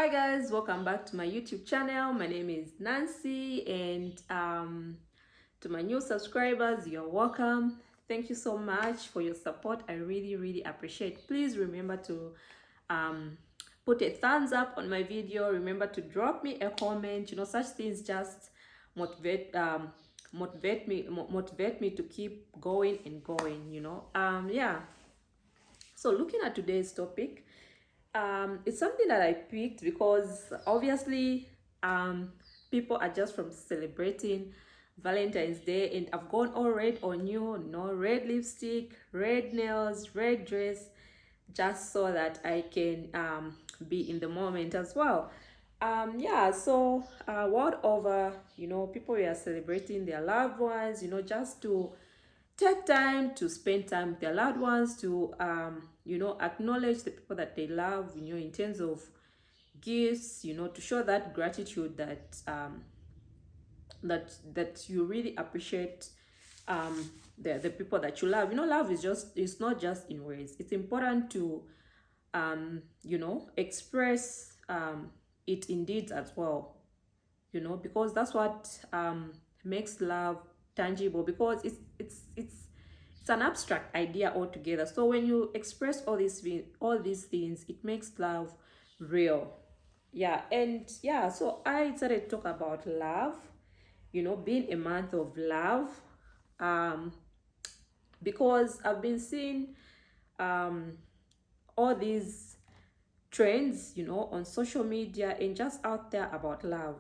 Hi guys, welcome back to my YouTube channel. My name is Nancy, and to my new subscribers, you're welcome. Thank you so much for your support. I really appreciate. Please remember to um, put a thumbs up on my video. Remember to drop me a comment. Such things just motivate motivate me to keep going and going. Yeah. So looking at today's topic, it's something that I picked because obviously people are just from celebrating Valentine's Day, and I've gone all red on you, red lipstick, red nails, red dress, just so that I can be in the moment as well. Yeah, so world over, people are celebrating their loved ones, just to take time to spend time with their loved ones, to acknowledge the people that they love, in terms of gifts, to show that gratitude that that you really appreciate the people that you love. Love is just, it's not just in words. It's important to express it in deeds as well, because that's what makes love tangible, because it's an abstract idea altogether. So when you express all these things, it makes love real. Yeah, and yeah, so I started to talk about love, being a month of love, um because I've been seeing um all these trends, on social media and just out there about love.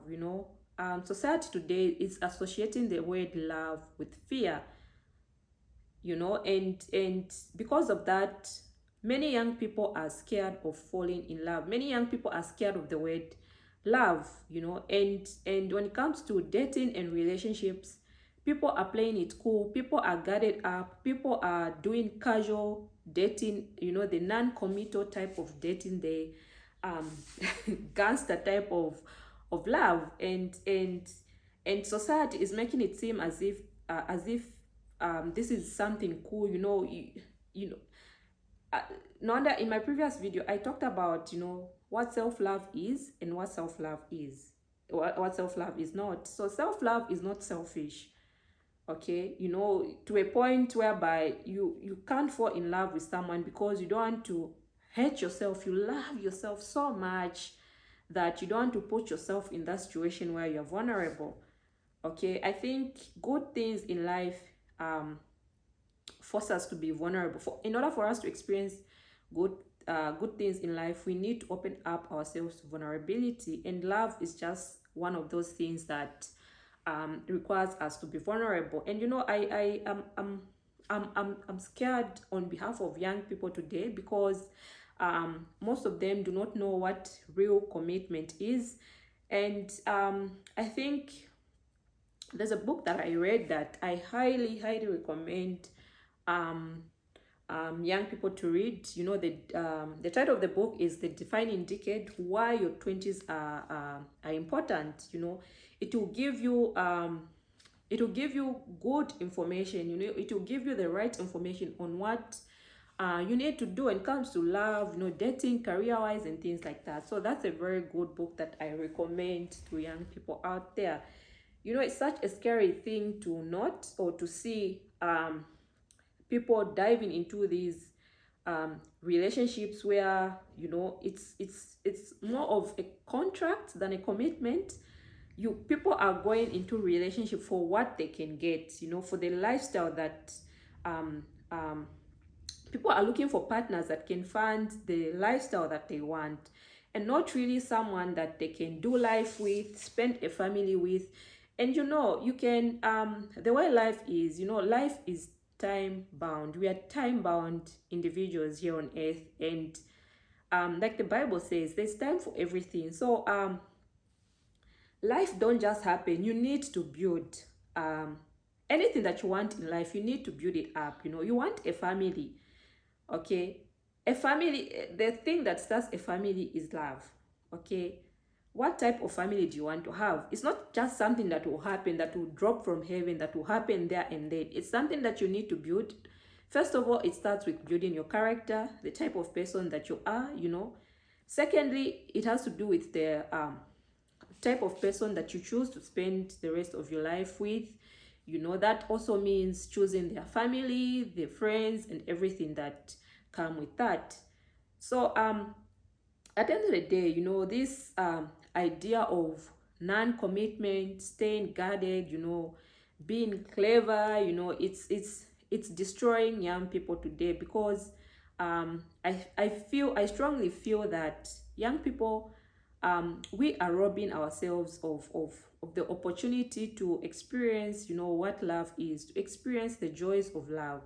Society today is associating the word love with fear, and because of that, many young people are scared of falling in love. Many young people are scared of the word love, and when it comes to dating and relationships, people are playing it cool, people are guarded up, people are doing casual dating, the non-committal type of dating, the um gangster type of love, and society is making it seem as if this is something cool. You know uh, no wonder in my previous video I talked about, what self-love is and what self-love is not. So self-love is not selfish, okay, to a point whereby you can't fall in love with someone because you don't want to hurt yourself. You love yourself so much that you don't want to put yourself in that situation where you're vulnerable. Okay, I think good things in life um force us to be vulnerable. In order for us to experience good good things in life, we need to open up ourselves to vulnerability, and love is just one of those things that requires us to be vulnerable. And I'm scared on behalf of young people today, because most of them do not know what real commitment is. And I think there's a book that I read that I highly recommend um, young people to read. The title of the book is The Defining Decade: Why Your 20s are Important. It will give you good information. It will give you the right information on what you need to do when it comes to love, dating, career-wise, and things like that. So that's a very good book that I recommend to young people out there. It's such a scary thing to not, or to see people diving into these relationships where, it's more of a contract than a commitment. People are going into relationship for what they can get, for the lifestyle that um, um, people are looking for partners that can fund the lifestyle that they want, and not really someone that they can do life with, spend a family with. And you can the way life is, life is time bound. We are time bound individuals here on earth, and like the Bible says, there's time for everything. So life don't just happen. You need to build anything that you want in life. You need to build it up. You want a family, okay? A family, the thing that starts a family is love, okay? What type of family do you want to have? It's not just something that will happen, that will drop from heaven, that will happen there and then. It's something that you need to build. First of all, it starts with building your character, the type of person that you are. Secondly, it has to do with the type of person that you choose to spend the rest of your life with. That also means choosing their family, their friends, and everything that come with that. So at the end of the day, this idea of non-commitment, staying guarded, being clever, it's destroying young people today, because I strongly feel that young people, we are robbing ourselves of the opportunity to experience, what love is, to experience the joys of love.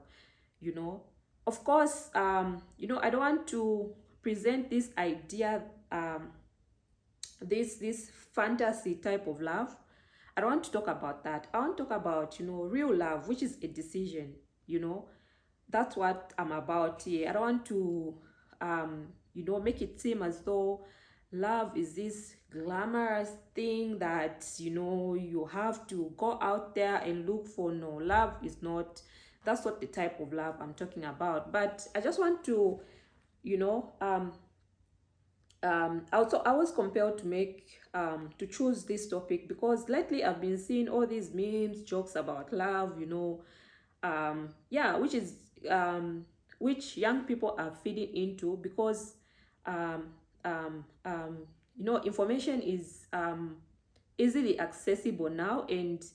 you know of course, I don't want to present this idea, this fantasy type of love. I don't want to talk about that. I want to talk about, real love, which is a decision. you know that's what I'm about here. I don't want to make it seem as though love is this glamorous thing that, you have to go out there and look for. No, love is not. That's not the type of love I'm talking about. But I just want to, you know also, I was compelled to to choose this topic because lately I've been seeing all these memes, jokes about love, yeah, which young people are feeding into, because um, um, um, information is easily accessible now. And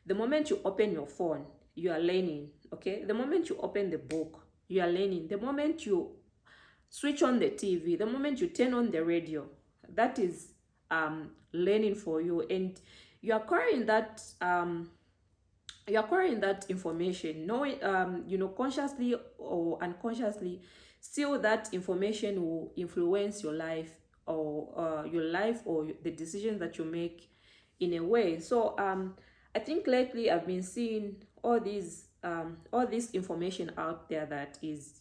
the moment you open your phone, you are learning. Okay, the moment you open the book, you are learning. The moment you switch on the TV, the moment you turn on the radio, that is learning for you. And you are acquiring that information, knowing, consciously or unconsciously. Still, that information will influence your life, or the decisions that you make in a way. So I think lately I've been seeing all this information out there that is,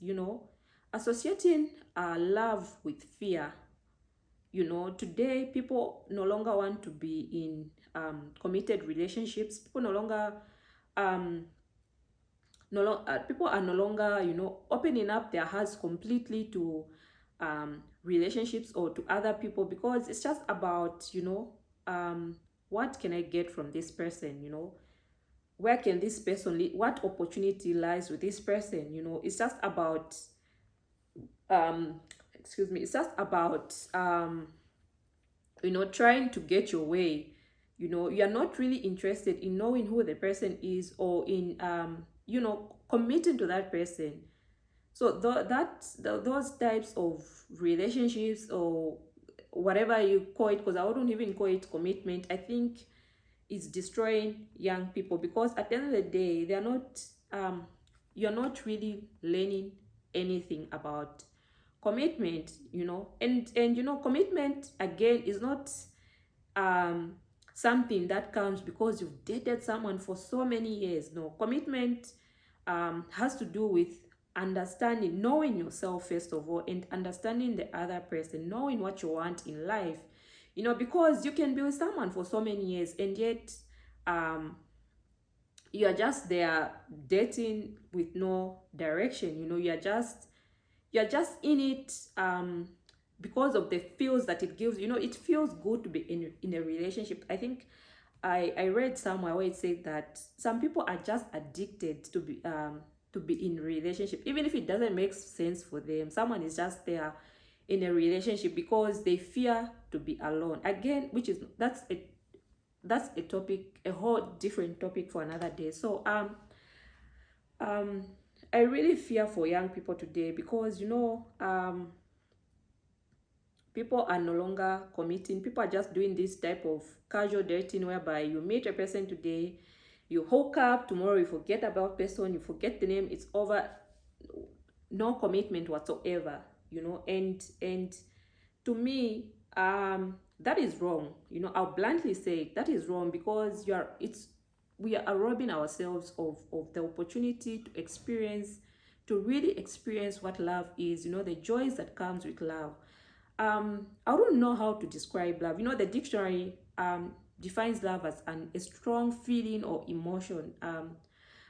associating love with fear. Today people no longer want to be in committed relationships. People no longer um people are no longer, opening up their hearts completely to relationships or to other people, because it's just about, what can I get from this person. Where can this person lead, what opportunity lies with this person. It's just about um excuse me, it's just about trying to get your way. You're not really interested in knowing who the person is, or in committing to that person. So those types of relationships, or whatever you call it, because I wouldn't even call it commitment, I think is destroying young people, because at the end of the day, they're not you're not really learning anything about commitment. And commitment again is not um something that comes because you've dated someone for so many years. No, commitment has to do with understanding, knowing yourself first of all, and understanding the other person, knowing what you want in life. Because you can be with someone for so many years, and yet um you are just there dating with no direction. You're just in it because of the feels that it gives. It feels good to be in a relationship. I think I read somewhere where it said that some people are just addicted to be in relationship, even if it doesn't make sense for them. Someone is just there in a relationship because they fear to be alone. Again, which is that's a topic, a whole different topic for another day. So um I really fear for young people today, because people are no longer committing. People are just doing this type of casual dating, whereby you meet a person today, you hook up, tomorrow you forget about person, you forget the name, it's over. No commitment whatsoever. And to me, that is wrong. I'll bluntly say that is wrong, because we are robbing ourselves of the opportunity to really experience what love is. The joys that comes with love. I don't know how to describe love. The dictionary defines love as a strong feeling or emotion.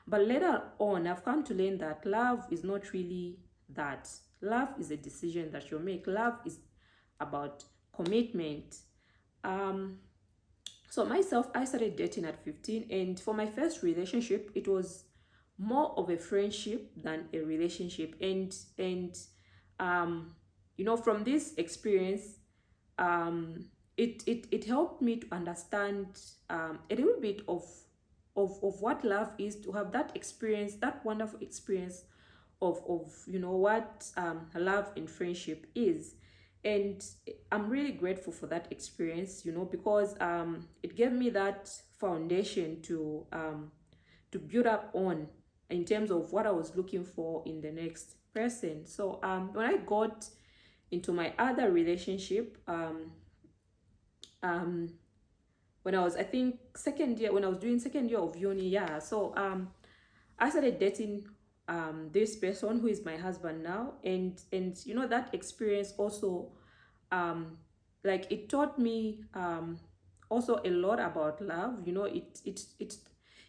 But later on, I've come to learn that love is not really that. Love is a decision that you make. Love is about commitment. um so myself, I started dating at 15, and for my first relationship, it was more of a friendship than a relationship. And um from this experience, um it helped me to understand a little bit of what love is, to have that experience, that wonderful experience of what love and friendship is. And I'm really grateful for that experience, because it gave me that foundation to build up on, in terms of what I was looking for in the next person. So when I got into my other relationship, um when I was, I think, second year, when I was doing second year of uni, yeah. So I started dating this person who is my husband now. And that experience also, um like, it taught me also a lot about love.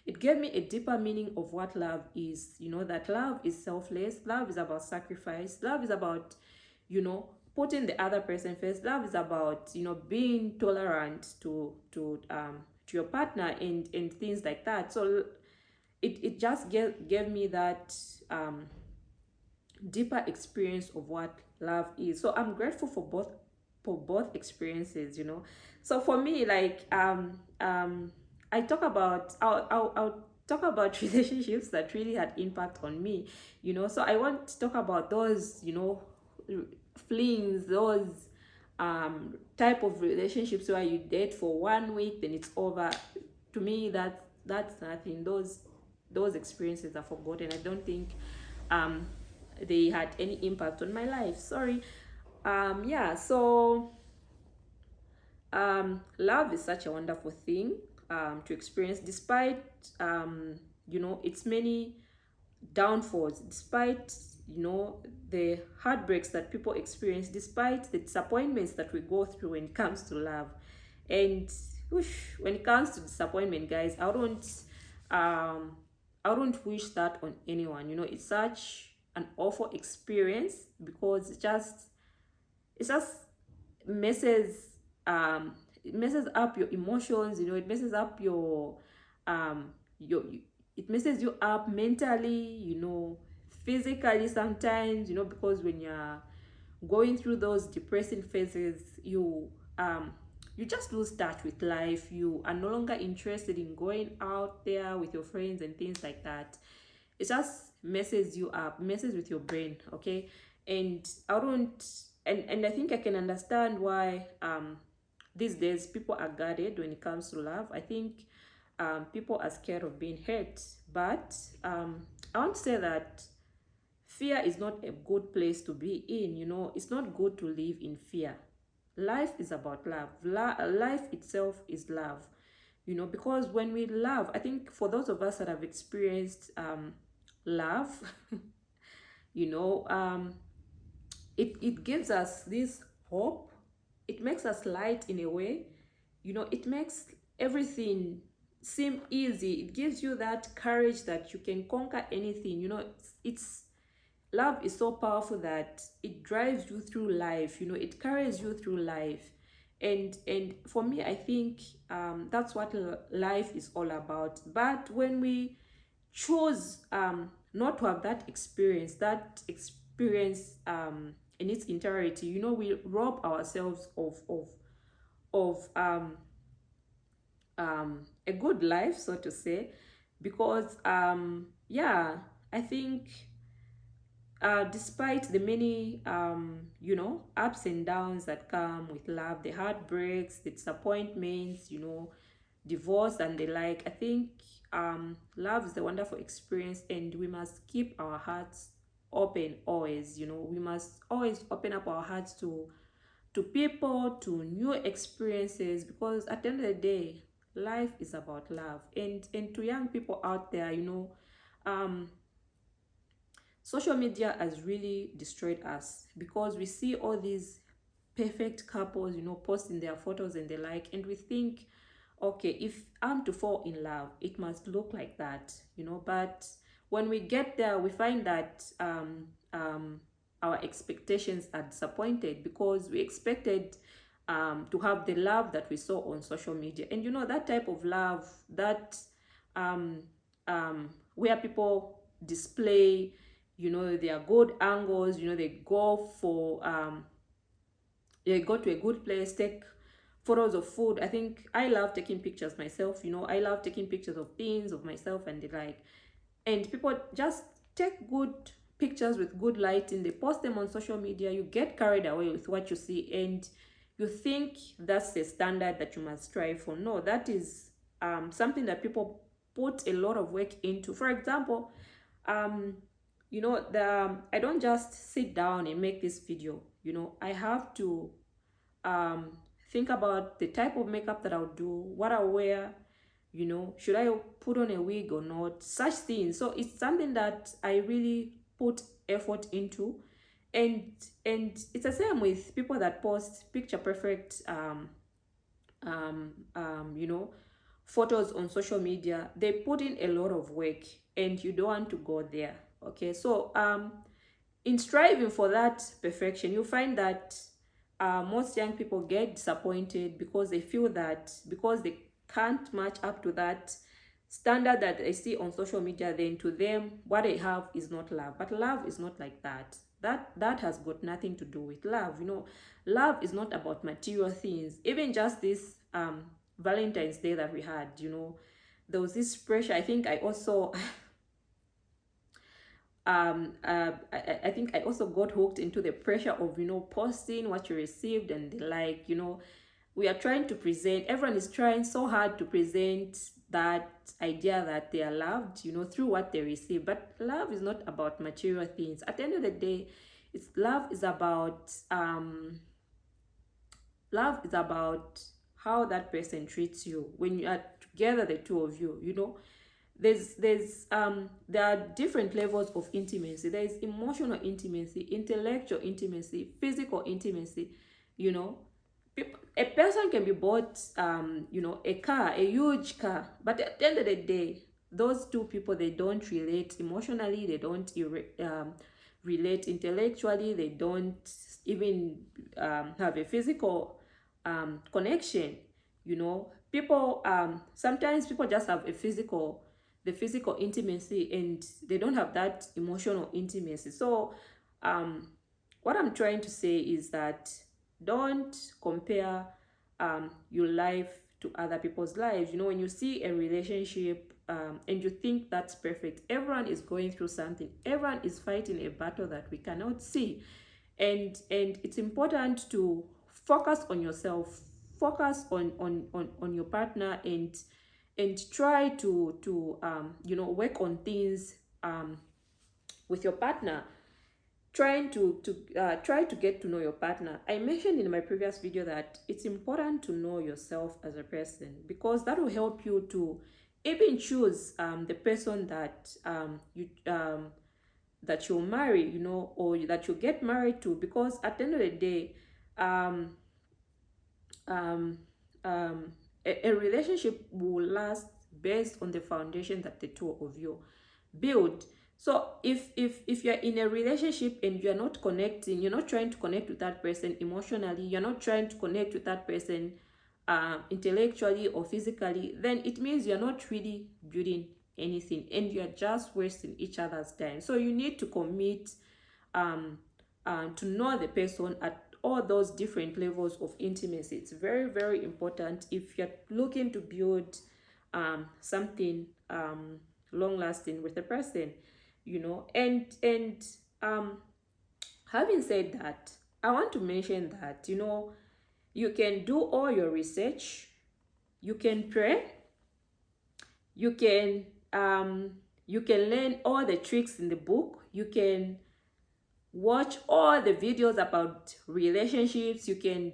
It gave me a deeper meaning of what love is. That love is selfless, love is about sacrifice, love is about putting the other person first, love is about being tolerant to your partner, and things like that. So it just gave me that deeper experience of what love is. So I'm grateful for both experiences. So for me, like, I talk about I'll talk about relationships that really had impact on me. So I want to talk about those, flings, those type of relationships where you date for 1 week, then it's over. To me, that's nothing. Those experiences are forgotten. I don't think um they had any impact on my life. Sorry. Yeah. So love is such a wonderful thing to experience, despite its many downfalls, despite the heartbreaks that people experience, despite the disappointments that we go through when it comes to love. And when it comes to disappointment, guys, um I don't wish that on anyone. It's such an awful experience, because it just messes it messes up your emotions. It messes up your it messes you up mentally, physically sometimes, because when you're going through those depressing phases, you just lose touch with life. You are no longer interested in going out there with your friends and things like that. It just messes you up, messes with your brain. Okay. And I don't and I think I can understand why these days people are guarded when it comes to love. I think people are scared of being hurt. But I want to say that fear is not a good place to be in. It's not good to live in fear. Life is about love. Life itself is love. Because when we love, I think for those of us that have experienced love, you know, it gives us this hope. It makes us light in a way. It makes everything seem easy. It gives you that courage that you can conquer anything. It's love is so powerful that it drives you through life. It carries you through life. And for me, I think that's what life is all about. But when we choose not to have that experience in its entirety, we rob ourselves of a good life, so to say. Because yeah, I think despite the many ups and downs that come with love, the heartbreaks, the disappointments, divorce and the like, I think love is a wonderful experience, and we must keep our hearts open always. We must always open up our hearts to people, to new experiences, because at the end of the day, life is about love. And to young people out there, um social media has really destroyed us, because we see all these perfect couples, posting their photos and the like, and we think, okay, if I'm to fall in love, it must look like that. But when we get there, we find that our expectations are disappointed because we expected to have the love that we saw on social media. And that type of love, that um, where people display their good angles, they go for they go to a good place, take photos of food. I think I love taking pictures myself. I love taking pictures of things, of myself and the like. And people just take good pictures with good lighting, they post them on social media. You get carried away with what you see, and you think that's the standard that you must strive for. No, that is something that people put a lot of work into. For example, I don't just sit down and make this video. I have to um think about the type of makeup that I'll do, what I'll wear, should I put on a wig or not, such things. So it's something that I really put effort into. And it's the same with people that post picture perfect um you know photos on social media. They put in a lot of work, and you don't want to go there. Okay, so in striving for that perfection, you find that most young people get disappointed because they feel that because they can't match up to that standard that they see on social media, then to them what they have is not love. But love is not like that. That has got nothing to do with love. Love is not about material things. Even just this Valentine's Day that we had, there was this pressure. I think I also I think I also got hooked into the pressure of posting what you received and the like. We are trying to present, everyone is trying so hard to present that idea that they are loved through what they receive. But love is not about material things. At the end of the day, love is about how that person treats you when you are together, the two of you. There are different levels of intimacy. There is emotional intimacy, intellectual intimacy, physical intimacy. A person can be bought a car, a huge car, but at the end of the day, those two people, they don't relate emotionally, they don't relate intellectually, they don't even have a physical connection. People sometimes people just have the physical intimacy, and they don't have that emotional intimacy. So what I'm trying to say is that don't compare your life to other people's lives. When you see a relationship and you think that's perfect, everyone is going through something, everyone is fighting a battle that we cannot see. And it's important to focus on yourself, focus on your partner, and try to work on things with your partner, try to get to know your partner. I mentioned in my previous video that it's important to know yourself as a person, because that will help you to even choose the person that that you'll marry, or that you get married to. Because at the end of the day, um, um, a relationship will last based on the foundation that the two of you build. So if you're in a relationship and you're not connecting, you're not trying to connect with that person emotionally, you're not trying to connect with that person intellectually or physically, then it means you're not really building anything, and you're just wasting each other's time. So you need to commit to know the person at all those different levels of intimacy. It's very, very important if you're looking to build something long lasting with a person. And having said that, I want to mention that you can do all your research, you can pray, you can learn all the tricks in the book, you can watch all the videos about relationships, you can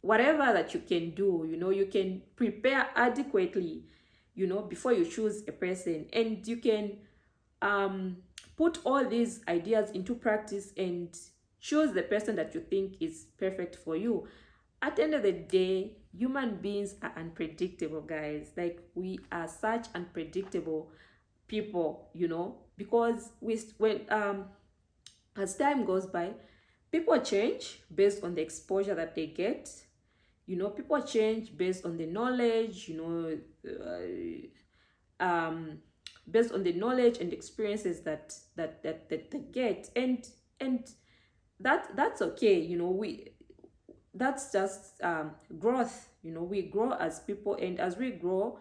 whatever that you can do. You can prepare adequately before you choose a person, and you can put all these ideas into practice and choose the person that you think is perfect for you. At the end of the day, human beings are unpredictable, guys. Like, we are such unpredictable people, because when As time goes by, people change based on the exposure that they get. People change based on the knowledge, um, based on the knowledge and experiences that they get, and that's okay. We That's just growth. We grow as people, and as we grow,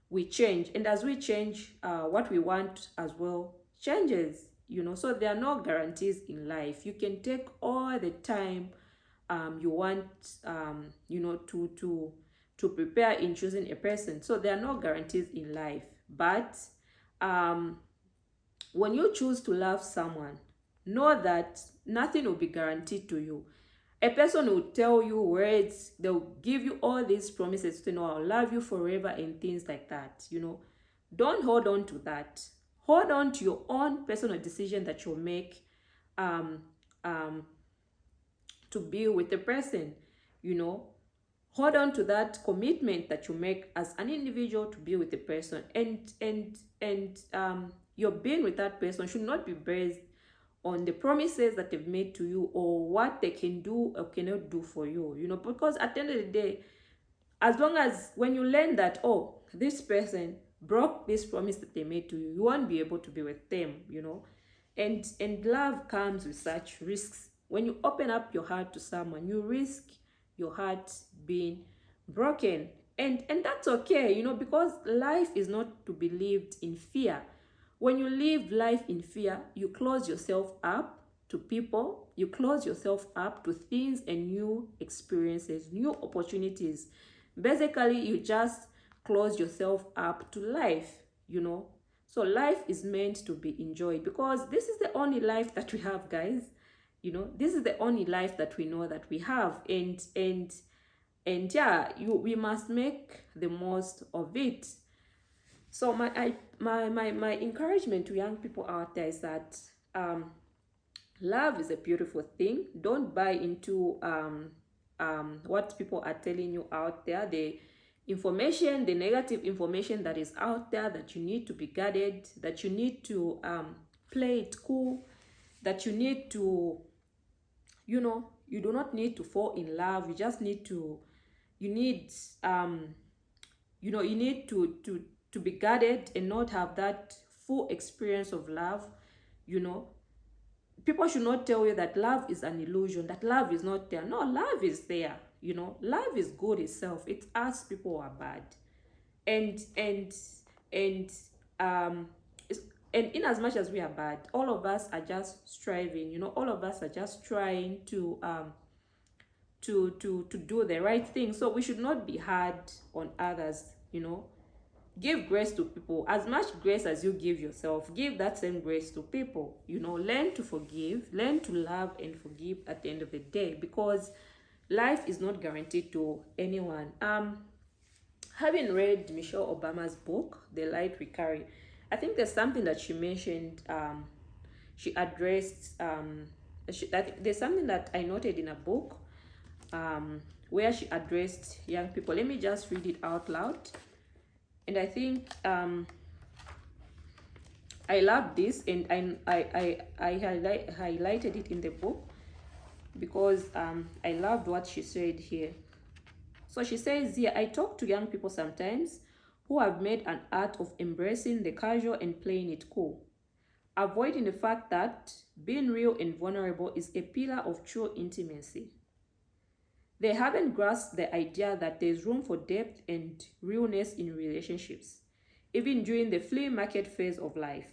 we change, and as we change, what we want as well changes. So there are no guarantees in life. You can take all the time you want, to prepare in choosing a person. So there are no guarantees in life, but um, when you choose to love someone, know that nothing will be guaranteed to you. A person will tell you words, they'll give you all these promises to know, I'll love you forever and things like that. Don't hold on to that. Hold on to your own personal decision that you'll make, um, um, to be with the person. Hold on to that commitment that you make as an individual to be with the person, and your being with that person should not be based on the promises that they've made to you, or what they can do or cannot do for you. Because at the end of the day, as long as when you learn that, oh, this person broke this promise that they made to you, you won't be able to be with them. And love comes with such risks. When you open up your heart to someone, you risk your heart being broken, and that's okay. Because life is not to be lived in fear. When you live life in fear, you close yourself up to people, you close yourself up to things and new experiences, new opportunities. Basically, you just close yourself up to life. So life is meant to be enjoyed, because this is the only life that we have, guys. This is the only life that we know that we have, and yeah, we must make the most of it. So my encouragement to young people out there is that love is a beautiful thing. Don't buy into what people are telling you out there, the negative information that is out there, that you need to be guarded, that you need to play it cool, that you need to, you do not need to fall in love. You just need to, you need you need to be guarded and not have that full experience of love. People should not tell you that love is an illusion, that love is not there. No, love is there. Love is good itself. It's us people who are bad, and um it's, and in as much as we are bad, all of us are just striving. All of us are just trying to do the right thing. So we should not be hard on others. Give grace to people. As much grace as you give yourself, give that same grace to people. Learn to forgive, learn to love and forgive at the end of the day, because life is not guaranteed to anyone. Having read Michelle Obama's book, The Light We Carry, I think there's something that she mentioned. She addressed. There's something that I noted in a book, where she addressed young people. Let me just read it out loud. And I think I love this, and I highlighted it in the book, because I loved what she said here. So she says here, I talk to young people sometimes who have made an art of embracing the casual and playing it cool, avoiding the fact that being real and vulnerable is a pillar of true intimacy. They haven't grasped the idea that there's room for depth and realness in relationships, even during the flea market phase of life.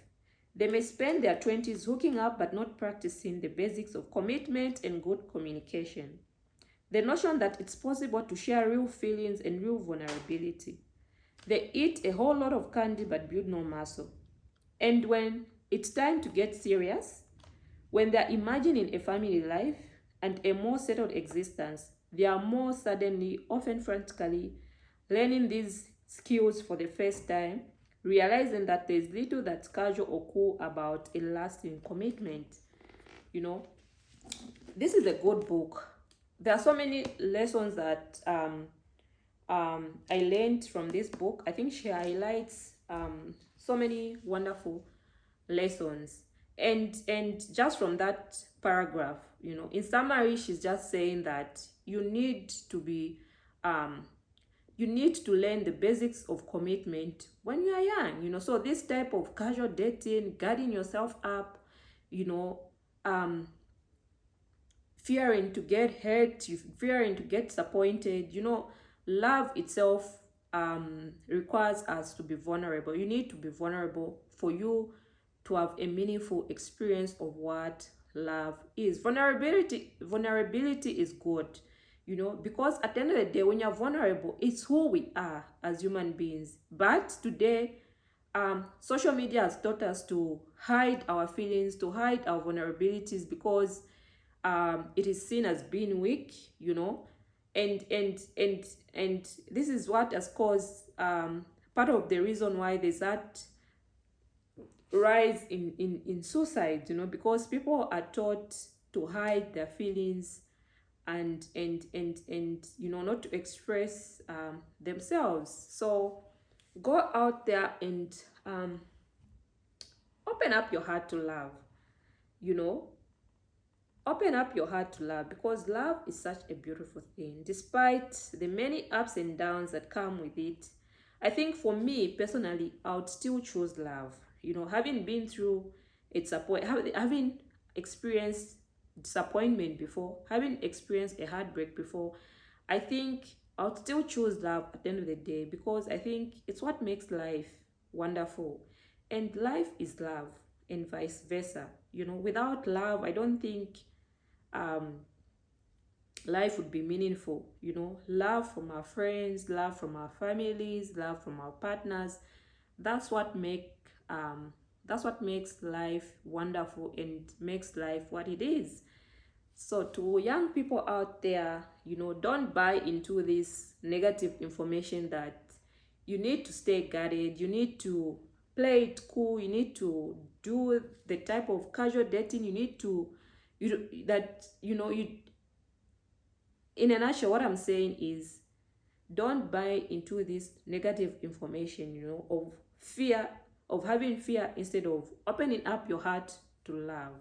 They may spend their 20s hooking up but not practicing the basics of commitment and good communication. The notion that it's possible to share real feelings and real vulnerability. They eat a whole lot of candy but build no muscle. And when it's time to get serious, when they're imagining a family life and a more settled existence, they are more suddenly, often frantically, learning these skills for the first time, realizing that there's little that's casual or cool about a lasting commitment. This is a good book. There are so many lessons that I learned from this book. I think she highlights so many wonderful lessons. And just from that paragraph, in summary, she's just saying that um you need to learn the basics of commitment when you are young. So this type of casual dating, guarding yourself up, you know um fearing to get hurt, fearing to get disappointed. Love itself requires us to be vulnerable. You need to be vulnerable for you to have a meaningful experience of what love is. Vulnerability is good, because at the end of the day, when you're vulnerable, it's who we are as human beings. But today, social media has taught us to hide our feelings, to hide our vulnerabilities, because it is seen as being weak, and this is what has caused part of the reason why there's that rise in suicide, because people are taught to hide their feelings, and not to express themselves. So go out there and open up your heart to love. you know Open up your heart to love, because love is such a beautiful thing, despite the many ups and downs that come with it. I think for me personally, I would still choose love. Having been through having experienced disappointment before, having experienced a heartbreak before, I think I would still choose love at the end of the day, because I think it's what makes life wonderful. And life is love, and vice versa. Without love, I don't think um life would be meaningful. Love from our friends, love from our families, love from our partners. That's what makes life wonderful and makes life what it is. So to young people out there, don't buy into this negative information that you need to stay guarded, you need to play it cool, you need to do the type of casual dating, you need to you that you in a nutshell, what I'm saying is, don't buy into this negative information, of fear, of having fear instead of opening up your heart to love.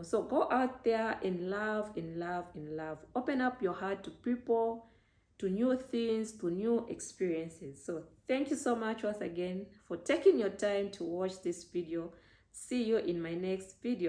So go out there and love and love and love. Open up your heart to people, to new things, to new experiences. So thank you so much once again for taking your time to watch this video. See you in my next video.